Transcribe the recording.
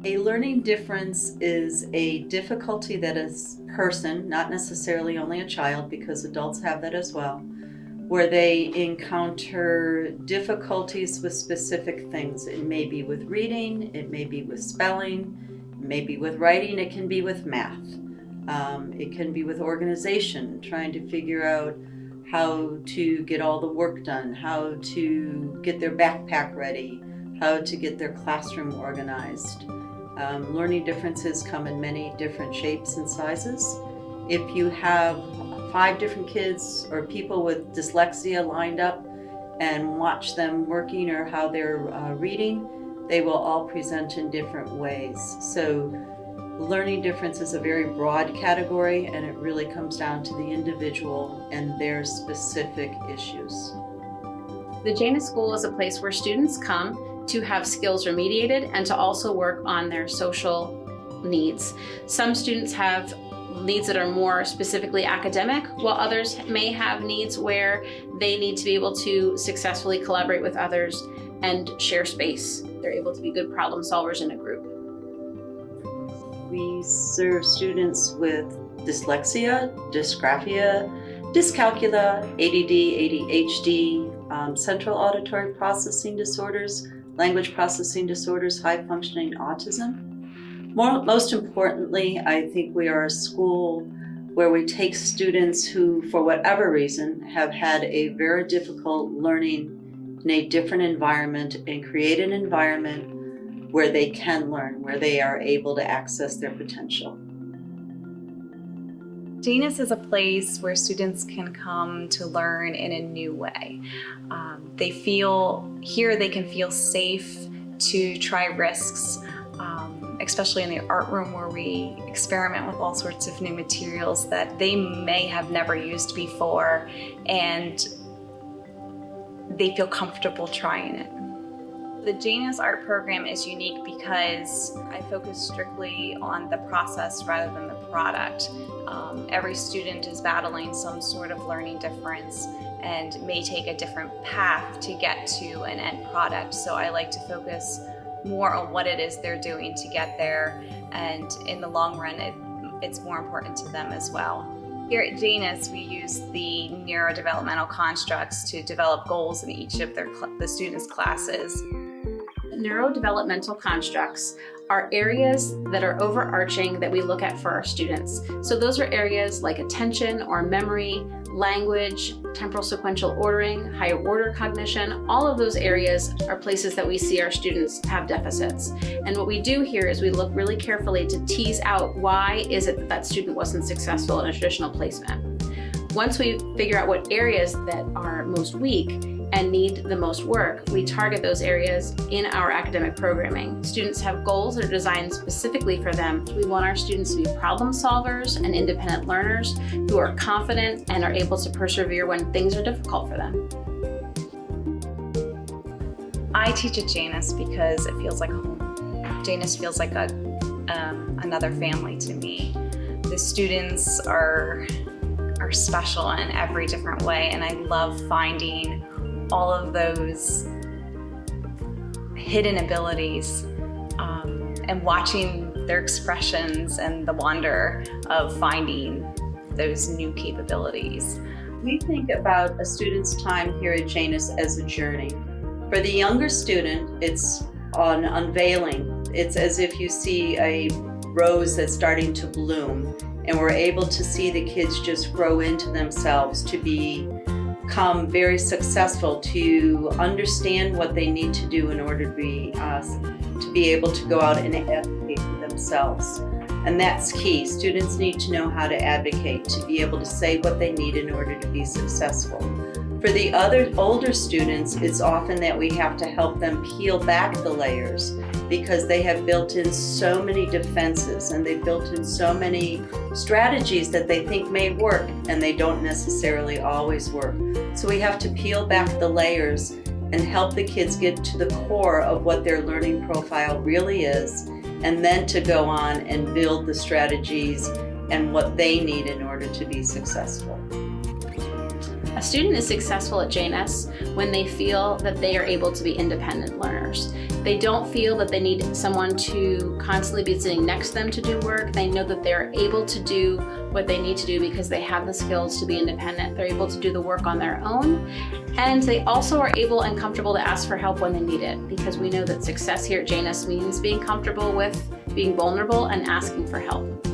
A learning difference is a difficulty that a person, not necessarily only a child, because adults have that as well, where they encounter difficulties with specific things. It may be with reading, it may be with spelling, it may be with writing, it can be with math. It can be with organization, trying to figure out how to get all the work done, how to get their backpack ready, how to get their classroom organized. Learning differences come in many different shapes and sizes. If you have 5 different kids or people with dyslexia lined up and watch them working or how they're reading, they will all present in different ways. So learning difference is a very broad category, and it really comes down to the individual and their specific issues. The Janus School is a place where students come to have skills remediated and to also work on their social needs. Some students have needs that are more specifically academic, while others may have needs where they need to be able to successfully collaborate with others and share space. They're able to be good problem solvers in a group. We serve students with dyslexia, dysgraphia, dyscalculia, ADD, ADHD, central auditory processing disorders, language processing disorders, high functioning autism. Most importantly, I think we are a school where we take students who, for whatever reason, have had a very difficult learning in a different environment and create an environment where they can learn, where they are able to access their potential. Janus is a place where students can come to learn in a new way. They can feel safe to try risks, especially in the art room where we experiment with all sorts of new materials that they may have never used before, and they feel comfortable trying it. The Janus art program is unique because I focus strictly on the process rather than the product. Every student is battling some sort of learning difference and may take a different path to get to an end product. So I like to focus more on what it is they're doing to get there, and in the long run it's more important to them as well. Here at Janus, we use the neurodevelopmental constructs to develop goals in each of the students' classes. Neurodevelopmental constructs are areas that are overarching that we look at for our students. So those are areas like attention or memory, language, temporal sequential ordering, higher order cognition. All of those areas are places that we see our students have deficits. And what we do here is we look really carefully to tease out why is it that student wasn't successful in a traditional placement. Once we figure out what areas that are most weak and need the most work, we target those areas in our academic programming. Students have goals that are designed specifically for them. We want our students to be problem solvers and independent learners who are confident and are able to persevere when things are difficult for them. I teach at Janus because it feels like home. Janus feels like another family to me. The students are special in every different way, and I love finding all of those hidden abilities and watching their expressions and the wonder of finding those new capabilities. We think about a student's time here at Janus as a journey. For the younger student, it's an unveiling. It's as if you see a rose that's starting to bloom, and we're able to see the kids just grow into themselves, to become very successful, to understand what they need to do in order to be able to go out and advocate for themselves. And that's key. Students need to know how to advocate, to be able to say what they need in order to be successful. For the other older students, it's often that we have to help them peel back the layers, because they have built in so many defenses and they've built in so many strategies that they think may work, and they don't necessarily always work. So we have to peel back the layers and help the kids get to the core of what their learning profile really is, and then to go on and build the strategies and what they need in order to be successful. A student is successful at Janus when they feel that they are able to be independent learners. They don't feel that they need someone to constantly be sitting next to them to do work. They know that they're able to do what they need to do because they have the skills to be independent. They're able to do the work on their own. And they also are able and comfortable to ask for help when they need it, because we know that success here at Janus means being comfortable with being vulnerable and asking for help.